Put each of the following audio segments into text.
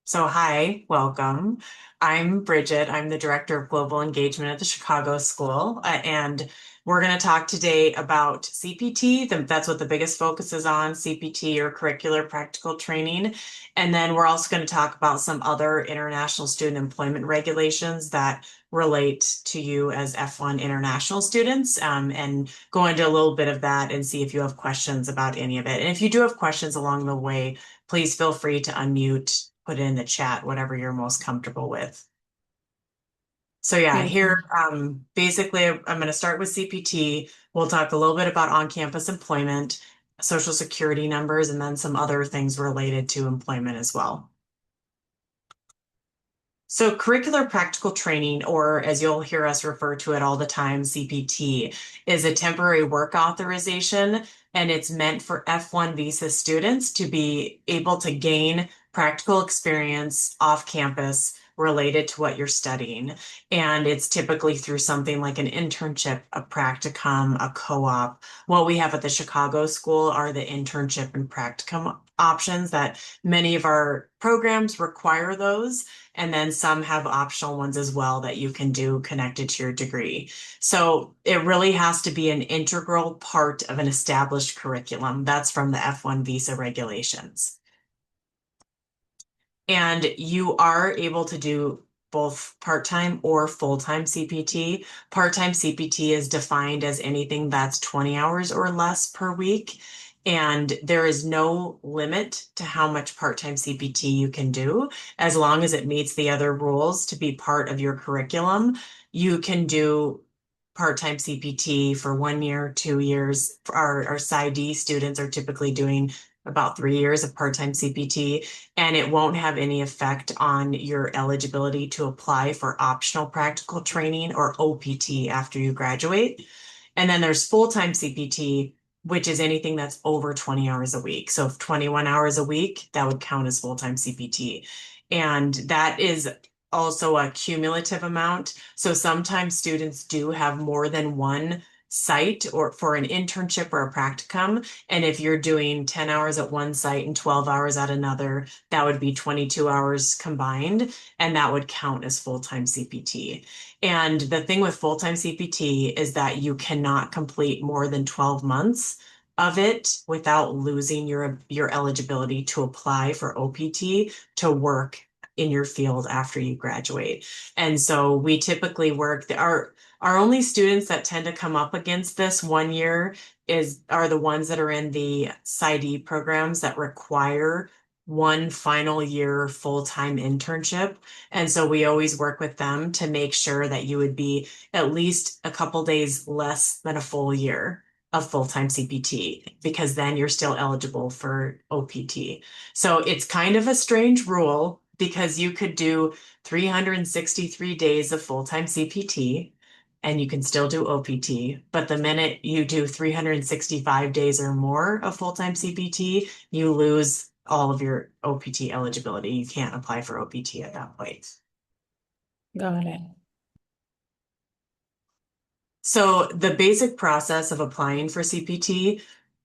So, hi, welcome. I'm Bridget. I'm the Director of Global Engagement at the Chicago School, and we're going to talk today about CPT. That's what the biggest focus is on, CPT or Curricular Practical Training. And then we're also going to talk about some other international student employment regulations that relate to you as F1 international students, and go into a little bit of that and see if you have questions about any of it. And if you do have questions along the way, please feel free to unmute, put it in the chat, whatever you're most comfortable with. So yeah, Thank here, you. basically, I'm going to start with CPT. We'll talk a little bit about on-campus employment, social security numbers, and then some other things related to employment as well. So curricular practical training, or as you'll hear us refer to it all the time, CPT, is a temporary work authorization, and it's meant for F1 visa students to be able to gain practical experience off campus related to what you're studying. And it's typically through something like an internship, a practicum, a co-op. What we have at the Chicago School are the internship and practicum options that many of our programs require those. And then some have optional ones as well that you can do connected to your degree. So it really has to be an integral part of an established curriculum. That's from the F1 visa regulations. And you are able to do both part-time or full-time CPT. Part-time CPT is defined as anything that's 20 hours or less per week. And there is no limit to how much part-time CPT you can do, as long as it meets the other rules to be part of your curriculum. You can do part-time CPT for 1 year, 2 years. Our PsyD students are typically doing about 3 years of part-time CPT, and it won't have any effect on your eligibility to apply for optional practical training or OPT after you graduate. And then there's full-time CPT, which is anything that's over 20 hours a week. So if 21 hours a week, that would count as full-time CPT. And that is also a cumulative amount. So sometimes students do have more than one site or for an internship or a practicum. And if you're doing 10 hours at one site and 12 hours at another, that would be 22 hours combined, and that would count as full-time CPT. And the thing with full-time CPT is that you cannot complete more than 12 months of it without losing your eligibility to apply for OPT to work in your field after you graduate. And so we typically work our only students that tend to come up against this 1 year are the ones that are in the PsyD programs that require one final year full-time internship. And so we always work with them to make sure that you would be at least a couple days less than a full year of full-time CPT, because then you're still eligible for OPT. So it's kind of a strange rule because you could do 363 days of full-time CPT and you can still do OPT. But the minute you do 365 days or more of full-time CPT, you lose all of your OPT eligibility. You can't apply for OPT at that point. Got it. So the basic process of applying for CPT,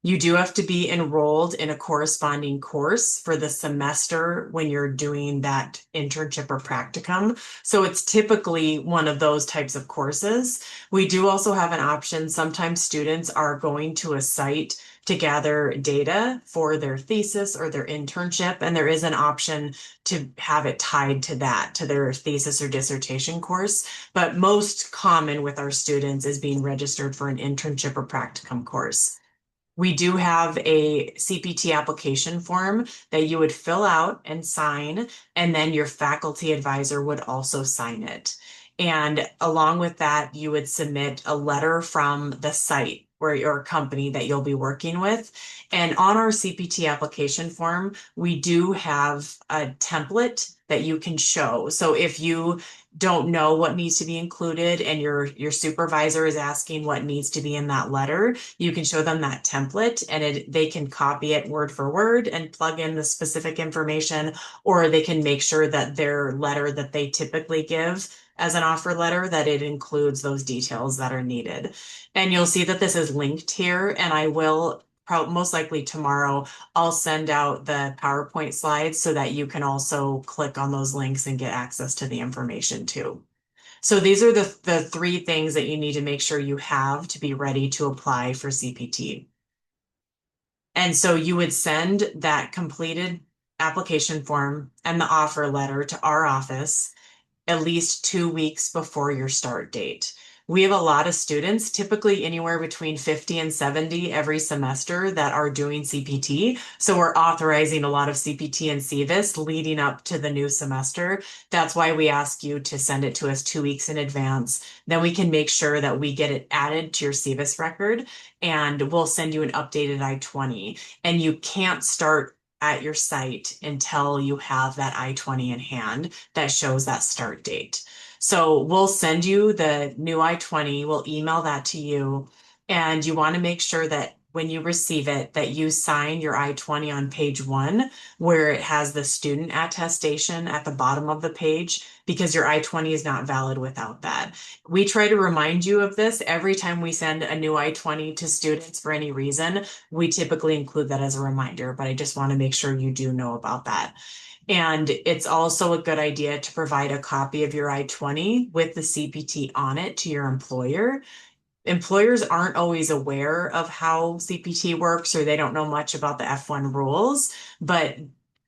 you do have to be enrolled in a corresponding course for the semester when you're doing that internship or practicum. So it's typically one of those types of courses. We do also have an option. Sometimes students are going to a site to gather data for their thesis or their internship, and there is an option to have it tied to that, to their thesis or dissertation course. But most common with our students is being registered for an internship or practicum course. We do have a CPT application form that you would fill out and sign, and then your faculty advisor would also sign it. And along with that, you would submit a letter from the site or your company that you'll be working with. And on our CPT application form, we do have a template that you can show. So if you don't know what needs to be included and your supervisor is asking what needs to be in that letter, you can show them that template and they can copy it word for word and plug in the specific information, or they can make sure that their letter that they typically give as an offer letter, that it includes those details that are needed. And you'll see that this is linked here, and I will most likely tomorrow, I'll send out the PowerPoint slides so that you can also click on those links and get access to the information too. So these are the three things that you need to make sure you have to be ready to apply for CPT. And so you would send that completed application form and the offer letter to our office at least 2 weeks before your start date. We have a lot of students, typically anywhere between 50 and 70 every semester that are doing CPT. So we're authorizing a lot of CPT and CVIS leading up to the new semester. That's why we ask you to send it to us 2 weeks in advance. Then we can make sure that we get it added to your CVIS record and we'll send you an updated I-20. And you can't start at your site until you have that I-20 in hand that shows that start date. So we'll send you the new I-20, we'll email that to you, and you want to make sure that when you receive it, that you sign your I-20 on page 1, where it has the student attestation at the bottom of the page, because your I-20 is not valid without that. We try to remind you of this every time we send a new I-20 to students for any reason. We typically include that as a reminder, but I just want to make sure you do know about that. And it's also a good idea to provide a copy of your I-20 with the CPT on it to your employer. Employers aren't always aware of how CPT works or they don't know much about the F1 rules, but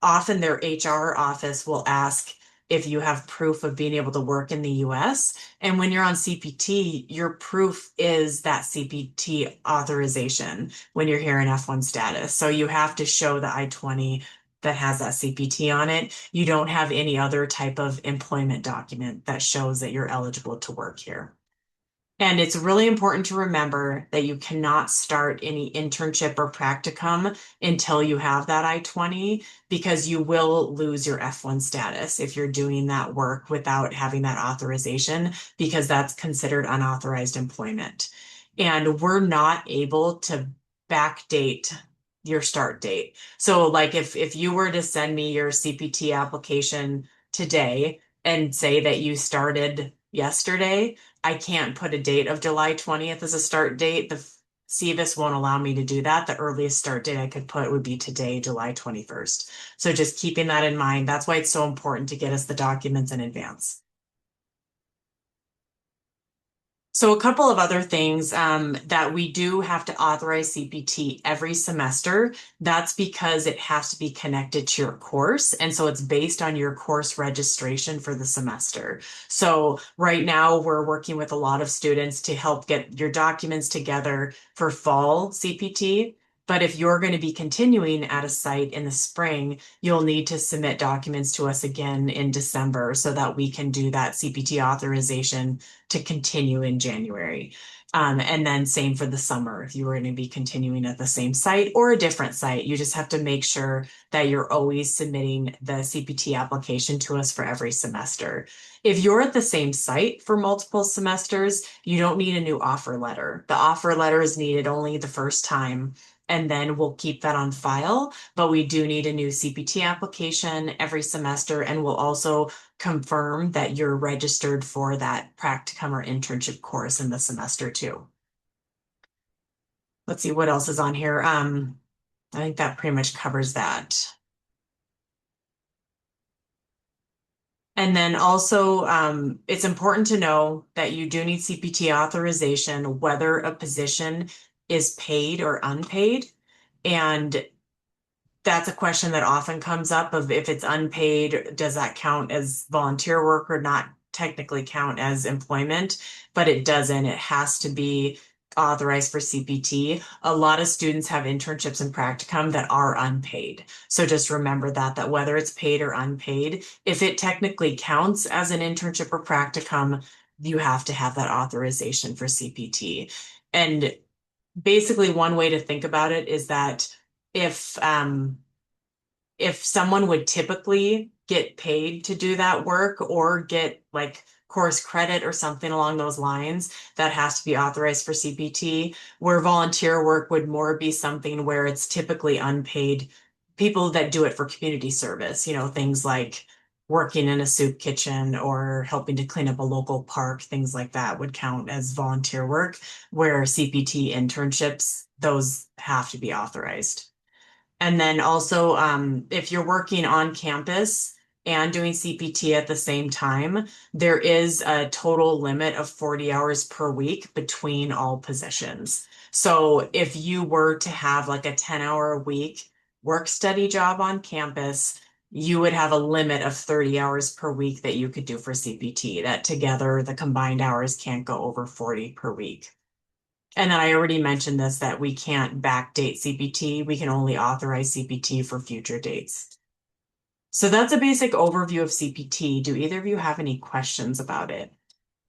often their HR office will ask if you have proof of being able to work in the US. And when you're on CPT, your proof is that CPT authorization when you're here in F1 status. So you have to show the I-20 that has that CPT on it. You don't have any other type of employment document that shows that you're eligible to work here. And it's really important to remember that you cannot start any internship or practicum until you have that I-20 because you will lose your F1 status if you're doing that work without having that authorization because that's considered unauthorized employment. And we're not able to backdate your start date. So like if you were to send me your CPT application today and say that you started yesterday, I can't put a date of July 20th as a start date. The CVIS won't allow me to do that. The earliest start date I could put would be today, July 21st. So just keeping that in mind, that's why it's so important to get us the documents in advance. So a couple of other things that we do have to authorize CPT every semester. That's because it has to be connected to your course. And so it's based on your course registration for the semester. So right now we're working with a lot of students to help get your documents together for fall CPT. But if you're going to be continuing at a site in the spring, you'll need to submit documents to us again in December so that we can do that CPT authorization to continue in January. And then same for the summer. If you were going to be continuing at the same site or a different site, you just have to make sure that you're always submitting the CPT application to us for every semester. If you're at the same site for multiple semesters, you don't need a new offer letter. The offer letter is needed only the first time. And then we'll keep that on file, but we do need a new CPT application every semester, and we'll also confirm that you're registered for that practicum or internship course in the semester too. Let's see what else is on here. I think that pretty much covers that. And then also, it's important to know that you do need CPT authorization, whether a position is paid or unpaid. And that's a question that often comes up of if it's unpaid, does that count as volunteer work or not technically count as employment? But it doesn't. It has to be authorized for CPT. A lot of students have internships and practicum that are unpaid. So just remember that whether it's paid or unpaid, if it technically counts as an internship or practicum, you have to have that authorization for CPT. And basically one way to think about it is that if if someone would typically get paid to do that work or get like course credit or something along those lines, that has to be authorized for CPT, where volunteer work would more be something where it's typically unpaid people that do it for community service, things like working in a soup kitchen or helping to clean up a local park, things like that would count as volunteer work, where CPT internships, those have to be authorized. And then also, if you're working on campus and doing CPT at the same time, there is a total limit of 40 hours per week between all positions. So if you were to have like a 10-hour a week work study job on campus, you would have a limit of 30 hours per week that you could do for CPT. That together, the combined hours can't go over 40 per week. And then I already mentioned this, that we can't backdate CPT. We can only authorize CPT for future dates. So that's a basic overview of CPT. Do either of you have any questions about it?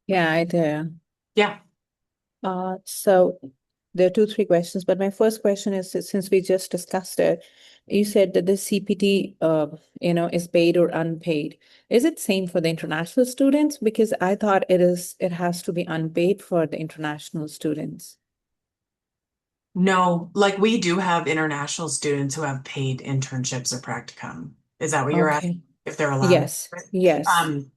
Yeah, I do. Yeah. So there are two, three questions, but my first question is since we just discussed it, you said that the CPT, is paid or unpaid. Is it same for the international students? Because I thought it has to be unpaid for the international students. No, like we do have international students who have paid internships or practicum. Is that what you're asking? Okay. If they're allowed? Yes. Yes. Um,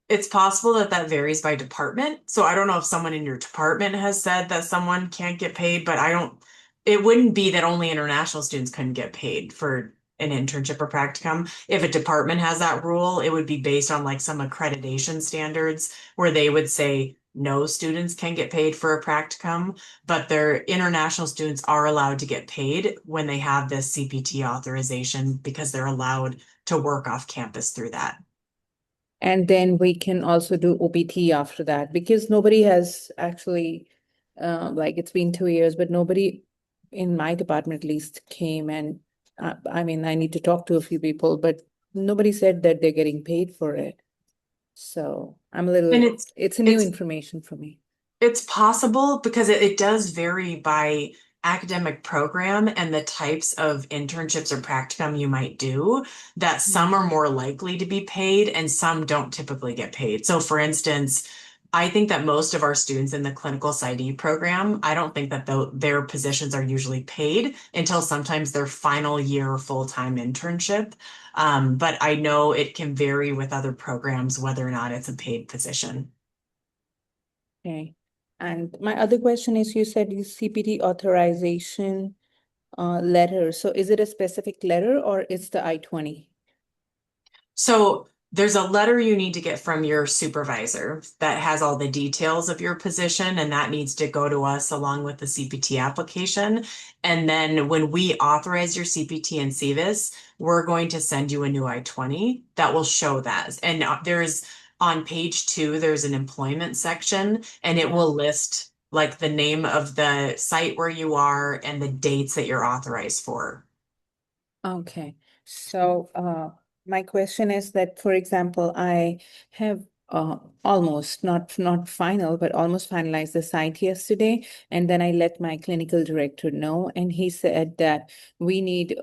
It's possible that that varies by department. So I don't know if someone in your department has said that someone can't get paid, but I don't, it wouldn't be that only international students couldn't get paid for an internship or practicum. If a department has that rule, it would be based on like some accreditation standards where they would say no students can get paid for a practicum, but their international students are allowed to get paid when they have this CPT authorization because they're allowed to work off campus through that. And then we can also do OPT after that because nobody has actually, like it's been 2 years, but nobody in my department at least came and I mean, I need to talk to a few people, but nobody said that they're getting paid for it. So I'm a And little, it's it's a new it's information for me. It's possible because it does vary by academic program and the types of internships or practicum you might do, that some Mm. are more likely to be paid and some don't typically get paid. So, for instance, I think that most of our students in the clinical PsyD program, I don't think that their positions are usually paid until sometimes their final year full-time internship. But I know it can vary with other programs whether or not it's a paid position. Okay. And my other question is, you said you CPT authorization letter. So is it a specific letter or it's the I-20? So there's a letter you need to get from your supervisor that has all the details of your position, and that needs to go to us along with the CPT application. And then when we authorize your CPT and CVIS, we're going to send you a new I-20 that will show that. And there's on page 2, there's an employment section, and it Yeah. will list like the name of the site where you are and the dates that you're authorized for. Okay, so my question is that, for example, I have almost not final, but almost finalized the site yesterday, and then I let my clinical director know, and he said that we need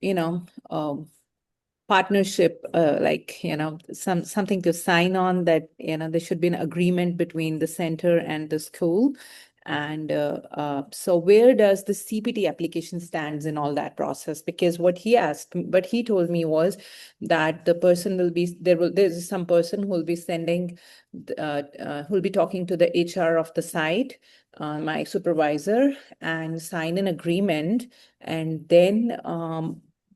you know, partnership, like, something to sign on that, there should be an agreement between the center and the school. And so where does the CPT application stands in all that process? Because what he told me was that the person will be, there's some person who will be sending, who will be talking to the HR of the site, my supervisor, and sign an agreement. And then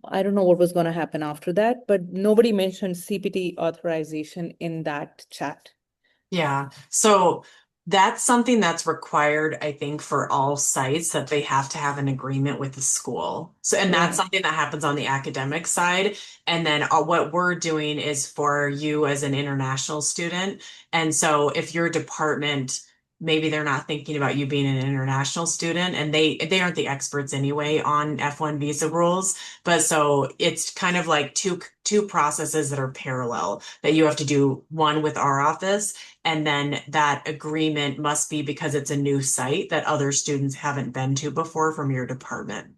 I don't know what was going to happen after that, but nobody mentioned CPT authorization in that chat. Yeah. So that's something that's required, I think, for all sites that they have to have an agreement with the school. So, and that's Right. something that happens on the academic side. And then what we're doing is for you as an international student. And so if your department, maybe they're not thinking about you being an international student and they aren't the experts anyway on F1 visa rules. But so it's kind of like two processes that are parallel that you have to do, one with our office, and then that agreement must be because it's a new site that other students haven't been to before from your department.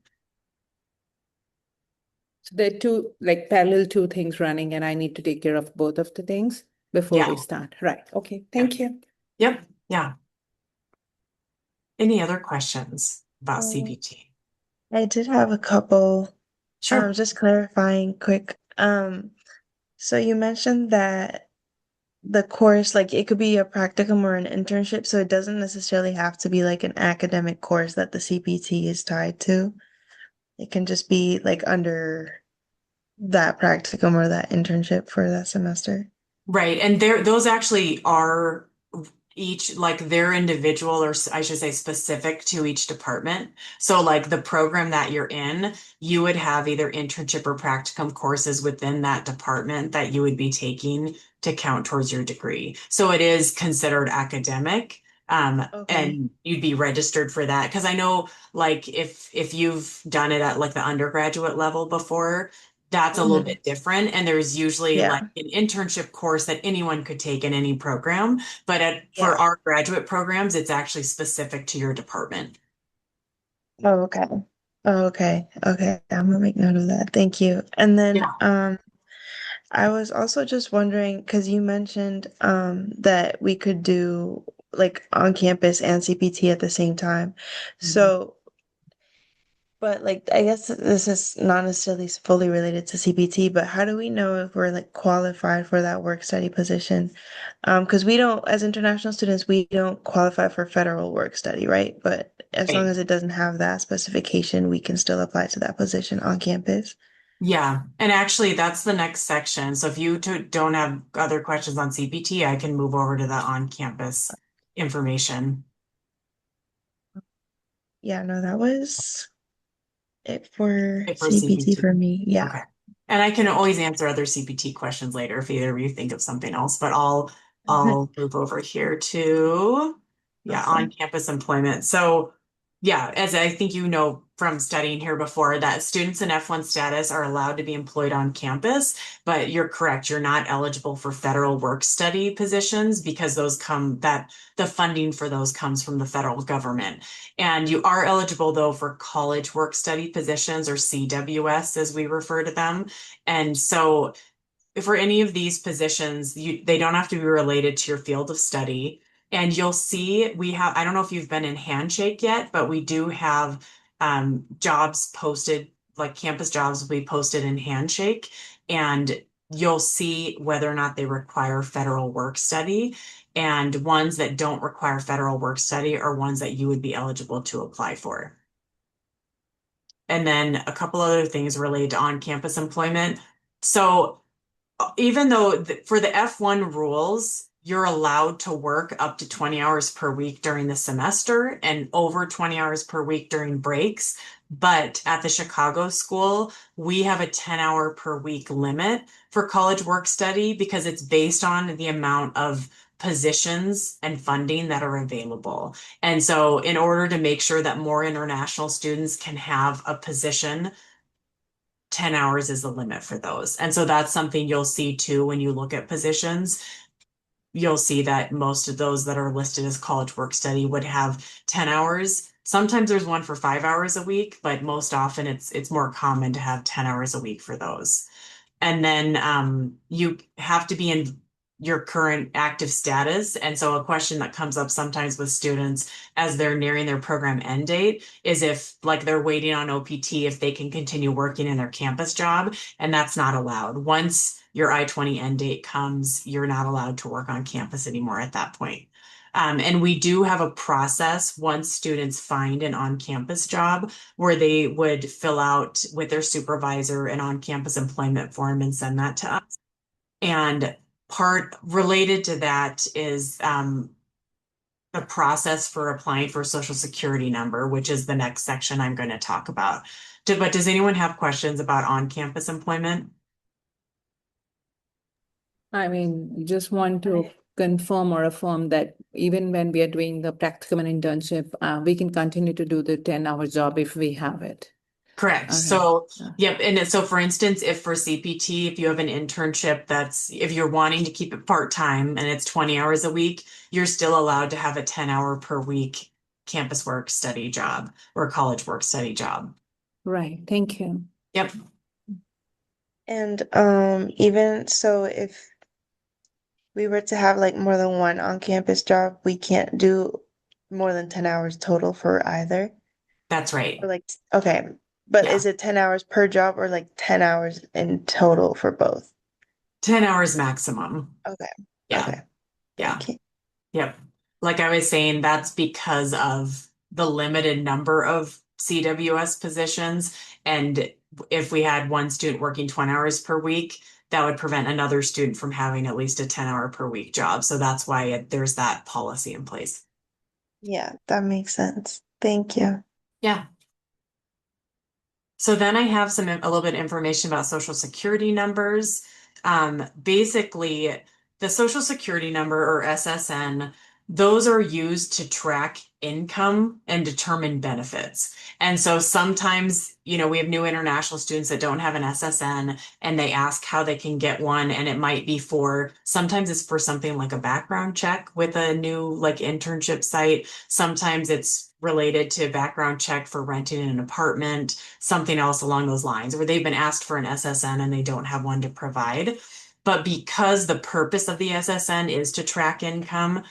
So there are two, like parallel two things running, and I need to take care of both of the things before we Yeah. start. Right. Okay. Yeah. Thank you. Yep. Yeah. Any other questions about Um, CPT? I did have a couple, Sure. just clarifying quick. So you mentioned that the course, like it could be a practicum or an internship, so it doesn't necessarily have to be like an academic course that the CPT is tied to. It can just be like under that practicum or that internship for that semester. Right. And those actually are each like they're individual or I should say specific to each department. So like the program that you're in, you would have either internship or practicum courses within that department that you would be taking to count towards your degree. So it is considered academic. Okay. And you'd be registered for that. Because I know like if you've done it at like the undergraduate level before, that's a little Hmm. bit different. And there's usually like Yeah. an internship course that anyone could take in any program. But for Yeah. our graduate programs, it's actually specific to your department. Oh, okay. Oh, okay. Okay. I'm gonna make note of that. Thank you. And then Yeah. I was also just wondering because you mentioned that we could do like on campus and CPT at the same time. Mhm. So, but like I guess this is not necessarily fully related to CPT, but how do we know if we're like qualified for that work study position? Because we don't, as international students, we don't qualify for federal work study, right? But as long Right. as it doesn't have that specification, we can still apply to that position on campus. Yeah. And actually, that's the next section. So if you don't have other questions on CPT, I can move over to the on-campus information Yeah, no, that was it for for CPT CPT. for me. Yeah. Okay. And I can always answer other CPT questions later if either of you think of something else, but I'll move over here to yeah, Awesome. on-campus employment. So yeah, as I think you know from studying here before, that students in F1 status are allowed to be employed on campus, but you're correct, you're not eligible for federal work study positions because those come that the funding for those comes from the federal government. And you are eligible though for college work study positions or CWS as we refer to them. And so for any of these positions, they don't have to be related to your field of study. And you'll see we have, I don't know if you've been in Handshake yet, but we do have jobs posted, like campus jobs will be posted in Handshake. And you'll see whether or not they require federal work study. And ones that don't require federal work study are ones that you would be eligible to apply for. And then a couple other things related to on-campus employment. So even though for the F1 rules, you're allowed to work up to 20 hours per week during the semester and over 20 hours per week during breaks. But at the Chicago school, we have a 10-hour per week limit for college work study because it's based on the amount of positions and funding that are available. And so, in order to make sure that more international students can have a position 10 hours is the limit for those. And so that's something you'll see too when you look at positions. You'll see that most of those that are listed as college work study would have 10 hours. Sometimes there's one for 5 hours a week, but most often it's more common to have 10 hours a week for those. And then you have to be in your current active status. And so a question that comes up sometimes with students as they're nearing their program end date is if like they're waiting on OPT, if they can continue working in their campus job, and that's not allowed. Once your I-20 end date comes, you're not allowed to work on campus anymore at that point. And we do have a process once students find an on-campus job where they would fill out with their supervisor an on-campus employment form and send that to us. And part related to that is the process for applying for a social security number, which is the next section I'm going to talk about. But does anyone have questions about on-campus employment? I mean, just want to confirm or affirm that even when we are doing the practicum and internship, we can continue to do the 10-hour job if we have it. Correct. Okay. So, yep. So, for instance, if for CPT, if you have an internship if you're wanting to keep it part-time and it's 20 hours a week, you're still allowed to have a 10-hour per week campus work study job or college work study job. Right. Thank you. Yep. And even so, if we were to have like more than one on-campus job, we can't do more than 10 hours total for either. That's Or right. like, okay, but Yeah. is it 10 hours per job or like 10 hours in total for both? 10 hours maximum. Okay. Yeah. Okay. Yeah. Thank you. Yep. Like I was saying, that's because of the limited number of CWS positions. And if we had one student working 20 hours per week, that would prevent another student from having at least a 10-hour per week job. So that's why there's that policy in place. Yeah, that makes sense. Thank you. Yeah. So then I have a little bit of information about social security numbers. Basically, the social security number or SSN, those are used to track income and determine benefits. And so sometimes, we have new international students that don't have an SSN and they ask how they can get one. And it might be sometimes it's for something like a background check with a new like internship site. Sometimes it's related to background check for renting an apartment, something else along those lines, where they've been asked for an SSN and they don't have one to provide. But because the purpose of the SSN is to track income,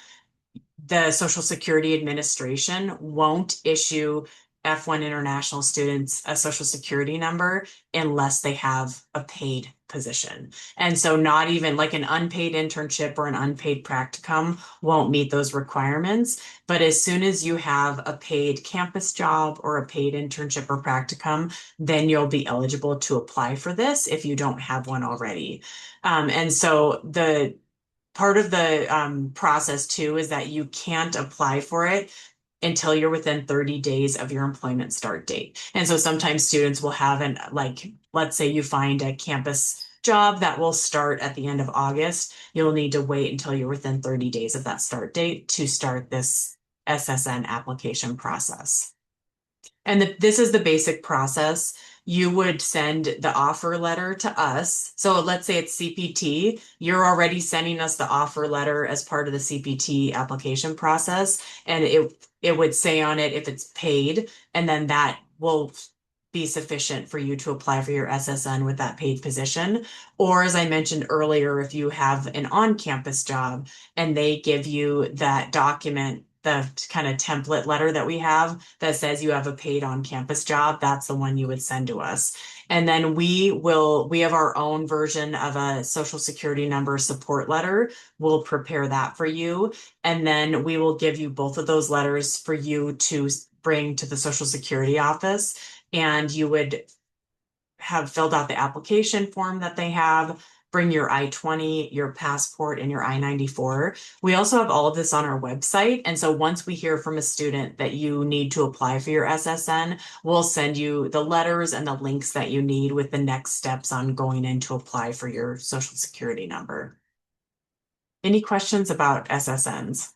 the Social Security Administration won't issue F1 international students a Social Security number unless they have a paid position. And so not even like an unpaid internship or an unpaid practicum won't meet those requirements. But as soon as you have a paid campus job or a paid internship or practicum, then you'll be eligible to apply for this if you don't have one already. And so the part of the process too is that you can't apply for it until you're within 30 days of your employment start date. And so sometimes students will have let's say you find a campus job that will start at the end of August. You'll need to wait until you're within 30 days of that start date to start this SSN application process. And this is the basic process. You would send the offer letter to us. So let's say it's CPT. You're already sending us the offer letter as part of the CPT application process. And it would say on it if it's paid, and then that will be sufficient for you to apply for your SSN with that paid position. Or as I mentioned earlier, if you have an on-campus job and they give you that document, the kind of template letter that we have that says you have a paid on-campus job, that's the one you would send to us. And then we have our own version of a social security number support letter. We'll prepare that for you. And then we will give you both of those letters for you to bring to the Social Security office. And you would have filled out the application form that they have, bring your I-20, your passport, and your I-94. We also have all of this on our website. And so once we hear from a student that you need to apply for your SSN, we'll send you the letters and the links that you need with the next steps on going in to apply for your Social Security number. Any questions about SSNs?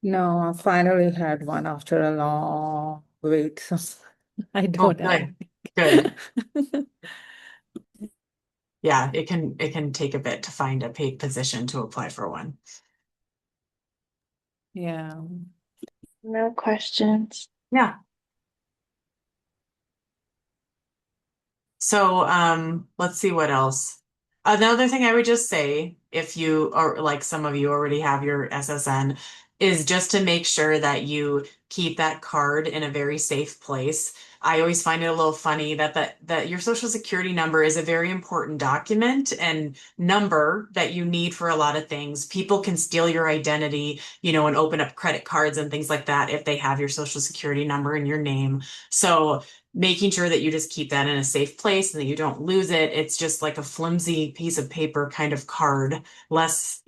No, I finally had one after a long wait, so I Oh, don't have. good. Yeah, it can take a bit to find a paid position to apply for one. Yeah. No questions. Yeah. So let's see what else. Another thing I would just say, if you or like some of you already have your SSN, is just to make sure that you keep that card in a very safe place. I always find it a little funny that your social security number is a very important document and number that you need for a lot of things. People can steal your identity, and open up credit cards and things like that if they have your social security number in your name. So making sure that you just keep that in a safe place and that you don't lose it. It's just like a flimsy piece of paper kind of card, less,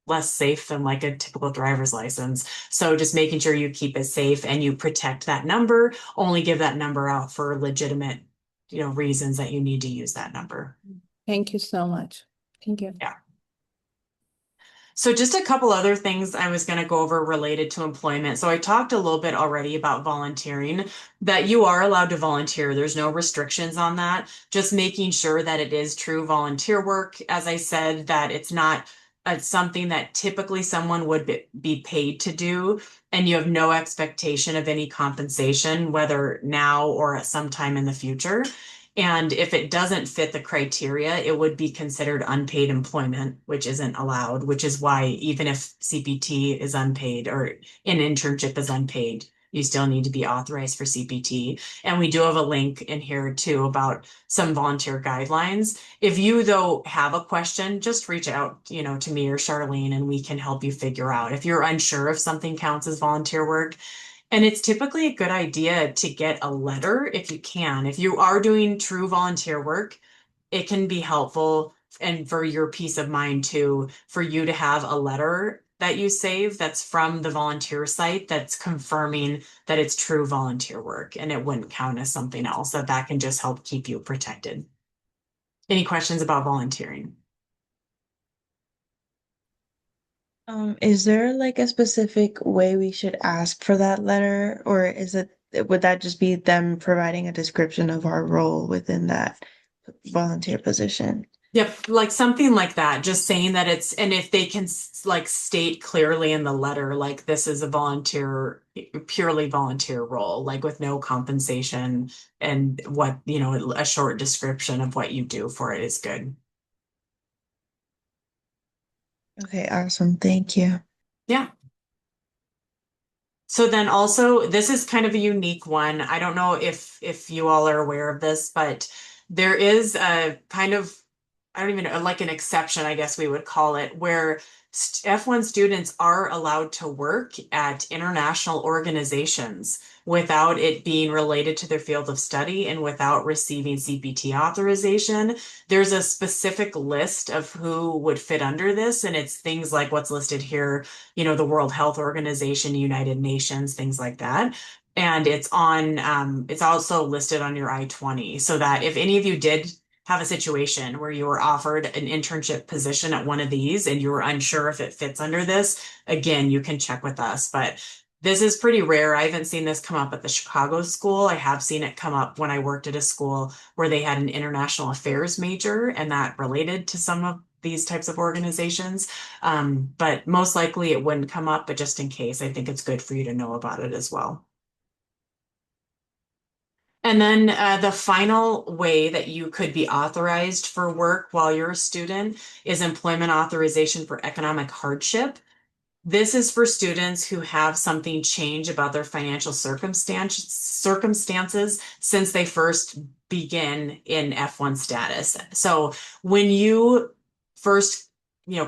less safe than like a typical driver's license. So just making sure you keep it safe and you protect that number, only give that number out for legitimate, reasons that you need to use that number. Thank you so much. Thank you. Yeah. So just a couple other things I was going to go over related to employment. So I talked a little bit already about volunteering, that you are allowed to volunteer. There's no restrictions on that. Just making sure that it is true volunteer work. As I said, that it's not something that typically someone would be paid to do, and you have no expectation of any compensation, whether now or at some time in the future. And if it doesn't fit the criteria, it would be considered unpaid employment, which isn't allowed, which is why even if CPT is unpaid or an internship is unpaid, you still need to be authorized for CPT. And we do have a link in here too about some volunteer guidelines. If you though have a question, just reach out, to me or Charlene, and we can help you figure out if you're unsure if something counts as volunteer work. And it's typically a good idea to get a letter if you can. If you are doing true volunteer work, it can be helpful and for your peace of mind too, for you to have a letter that you save that's from the volunteer site that's confirming that it's true volunteer work and it wouldn't count as something else, that can just help keep you protected. Any questions about volunteering? Is there like a specific way we should ask for that letter, or would that just be them providing a description of our role within that volunteer position? Yep, like something like that, just saying that and if they can like state clearly in the letter, like this is a purely volunteer role, like with no compensation and what, a short description of what you do for it is good. Okay, awesome. Thank you. Yeah. So then also, this is kind of a unique one. I don't know if you all are aware of this, but there is a kind of, I don't even know, like an exception, I guess we would call it, where F1 students are allowed to work at international organizations without it being related to their field of study and without receiving CPT authorization. There's a specific list of who would fit under this, and it's things like what's listed here, the World Health Organization, United Nations, things like that. And it's also listed on your I-20 so that if any of you did have a situation where you were offered an internship position at one of these and you were unsure if it fits under this, again, you can check with us. But this is pretty rare. I haven't seen this come up at the Chicago school. I have seen it come up when I worked at a school where they had an international affairs major and that related to some of these types of organizations. But most likely it wouldn't come up, but just in case, I think it's good for you to know about it as well. And then the final way that you could be authorized for work while you're a student is employment authorization for economic hardship. This is for students who have something change about their financial circumstances since they first begin in F1 status. So when you first,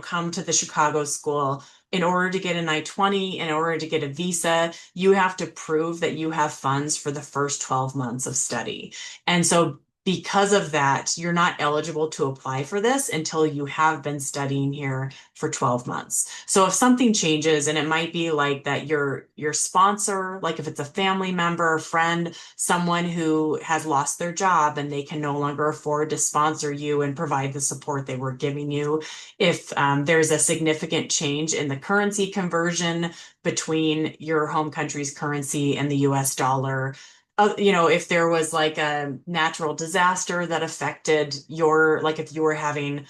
come to the Chicago school, in order to get an I-20, in order to get a visa, you have to prove that you have funds for the first 12 months of study. And so because of that, you're not eligible to apply for this until you have been studying here for 12 months. So if something changes, and it might be like that your sponsor, like if it's a family member, friend, someone who has lost their job and they can no longer afford to sponsor you and provide the support they were giving you, if there's a significant change in the currency conversion between your home country's currency and the US dollar, if there was like a natural disaster that affected like if you were having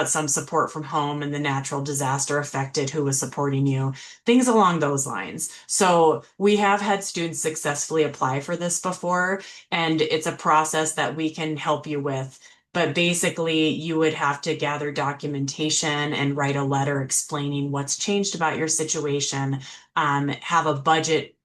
some support from home and the natural disaster affected who was supporting you, things along those lines. So we have had students successfully apply for this before, and it's a process that we can help you with. But basically, you would have to gather documentation and write a letter explaining what's changed about your situation, have a budget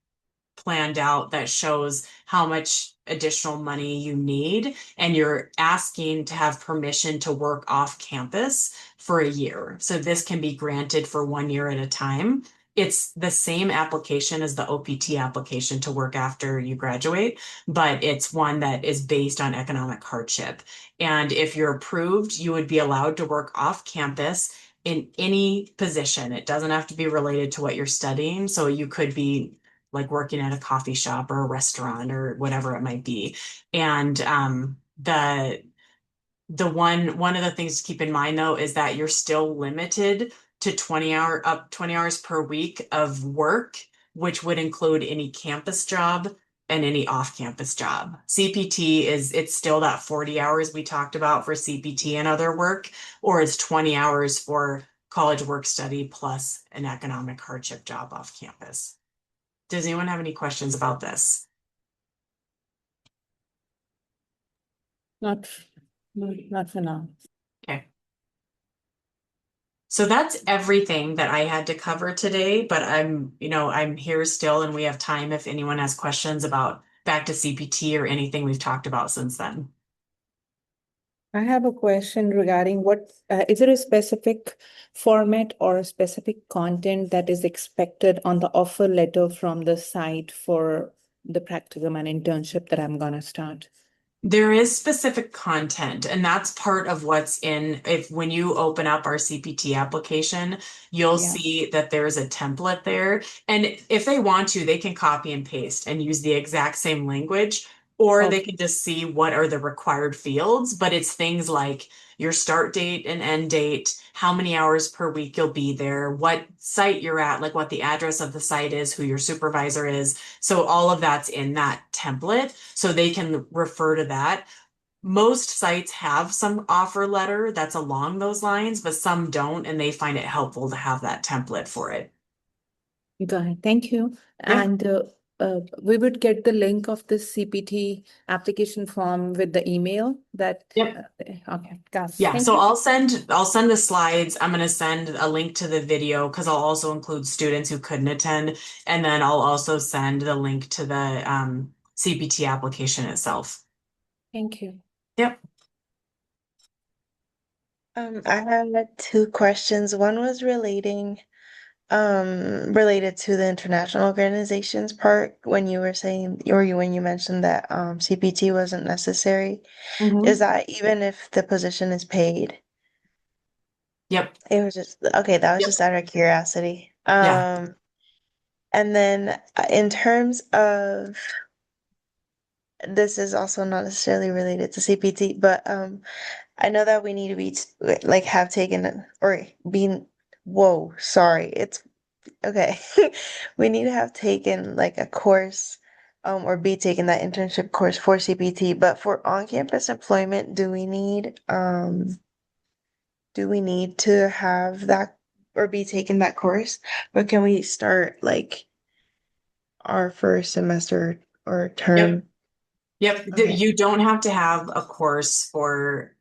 planned out that shows how much additional money you need, and you're asking to have permission to work off campus for a year. So this can be granted for 1 year at a time. It's the same application as the OPT application to work after you graduate, but it's one that is based on economic hardship. And if you're approved, you would be allowed to work off campus in any position. It doesn't have to be related to what you're studying. So you could be like working at a coffee shop or a restaurant or whatever it might be. And the one of the things to keep in mind though is that you're still limited to 20 hours per week of work, which would include any campus job and any off-campus job. CPT it's still that 40 hours we talked about for CPT and other work, or it's 20 hours for college work study plus an economic hardship job off campus. Does anyone have any questions about this? Not, not for now. Okay. So that's everything that I had to cover today, but I'm here still and we have time if anyone has questions about back to CPT or anything we've talked about since then. I have a question regarding what is there a specific format or a specific content that is expected on the offer letter from the site for the practicum and internship that I'm gonna start? There is specific content, and that's part of what's in. If when you open up our CPT application, you'll Yeah. see that there's a template there. And if they want to, they can copy and paste and use the exact same language, or they Okay. can just see what are the required fields. But it's things like your start date and end date, how many hours per week you'll be there, what site you're at, like what the address of the site is, who your supervisor is. So all of that's in that template, so they can refer to that. Most sites have some offer letter that's along those lines, but some don't, and they find it helpful to have that template for it. Got it. Thank you. Yeah. And we would get the link of the CPT application form with the email that, Yep. okay, got it. Yeah, Thank so you. I'll send the slides. I'm going to send a link to the video because I'll also include students who couldn't attend, and then I'll also send the link to the CPT application itself. Thank you. Yep. I had two questions. One was related to the international organizations part when you were saying, or when you mentioned that CPT wasn't necessary. Is Hmm. that even if the position is paid? Yep. It was just okay, that was Yep. just out of curiosity. Yeah. And then in terms of this is also not necessarily related to CPT, but I know that we need to be like have taken or been whoa, sorry. It's okay. We need to have taken like a course or be taking that internship course for CPT, but for on-campus employment, do we need to have that or be taking that course? Or can we start like our first semester or Yep. term? Yep. Okay. You don't have to have a course for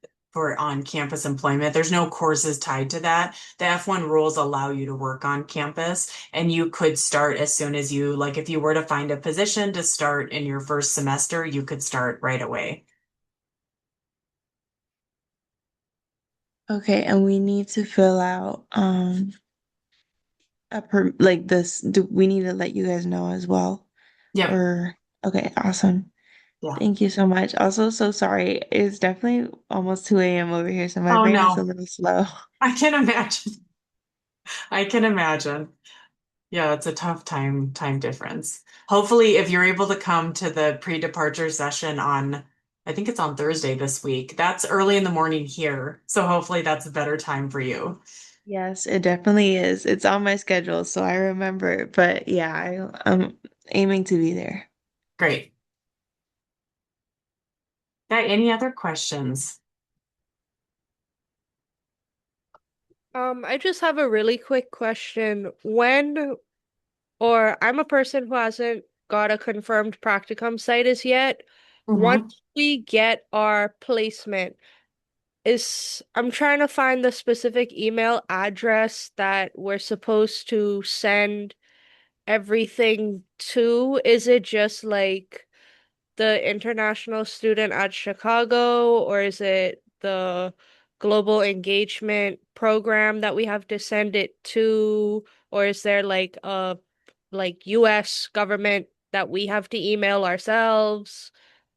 on-campus employment. There's no courses tied to that. The F1 rules allow you to work on campus, and you could start as soon as you, like if you were to find a position to start in your first semester, you could start right away. Okay, and we need to fill out a per like this do we need to let you guys know as well? Yep. Or okay, awesome. Yeah. Thank you so much. Also, so sorry. It's definitely almost 2 a.m. over here, so my Oh brain is a no. little slow. I can imagine. I can imagine. Yeah, it's a tough time difference. Hopefully, if you're able to come to the pre-departure session on, I think it's on Thursday this week. That's early in the morning here. So hopefully that's a better time for you. Yes, it definitely is. It's on my schedule, so I remember. But yeah, I'm aiming to be there. Great. Got any other questions? I just have a really quick question. Or I'm a person who hasn't got a confirmed practicum site as yet. Hmm. Once we get our placement, I'm trying to find the specific email address that we're supposed to send everything to. Is it just like the international student at Chicago, or is it the global engagement program that we have to send it to, or is there like a US government that we have to email ourselves?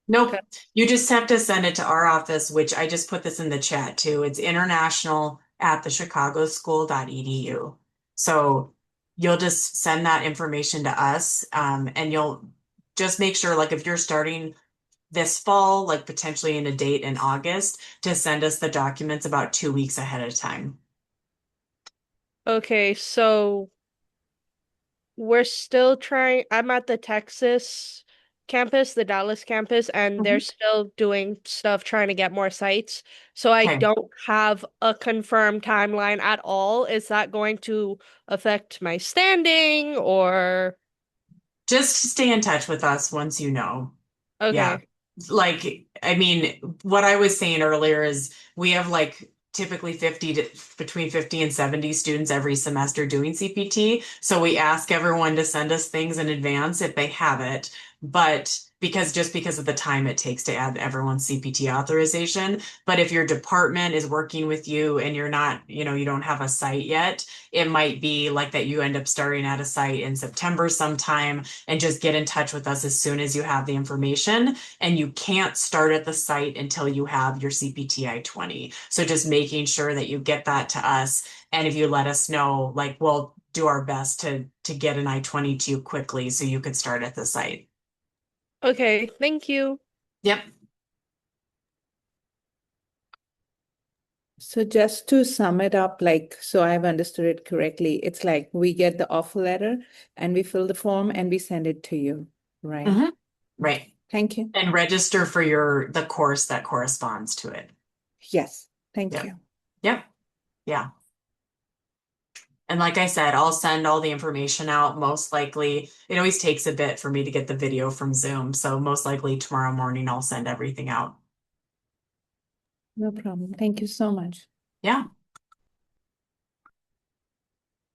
Nope. You just have to send it to our office, which I just put this in the chat too. It's international at the chicagoschool.edu. So you'll just send that information to us, and you'll just make sure, like if you're starting this fall, like potentially in a date in August, to send us the documents about 2 weeks ahead of time. Okay, so we're still trying. I'm at the Texas campus, the Dallas campus, and they're Mhm. still doing stuff trying to get more sites. So I Okay. don't have a confirmed timeline at all. Is that going to affect my standing or Just stay in touch with us once you know. Yeah. okay. Like, I mean, what I was saying earlier is we have like typically between 50 and 70 students every semester doing CPT. So we ask everyone to send us things in advance if they have it. But because of the time it takes to add everyone's CPT authorization. But if your department is working with you and you're not, you don't have a site yet, it might be like that you end up starting at a site in September sometime, and just get in touch with us as soon as you have the information. And you can't start at the site until you have your CPT I-20. So just making sure that you get that to us. And if you let us know, like, we'll do our best to get an I-20 to you quickly so you could start at the site. Okay, thank you. Yep. So just to sum it up, like, so I've understood it correctly, it's like we get the offer letter and we fill the form and we send it to you, right? Mhm. Right. Thank you. And register for the course that corresponds to it. Yes, thank Yep. you. Yep. Yeah. And like I said, I'll send all the information out. Most likely, it always takes a bit for me to get the video from Zoom. So most likely tomorrow morning, I'll send everything out. No problem. Thank you so much. Yeah.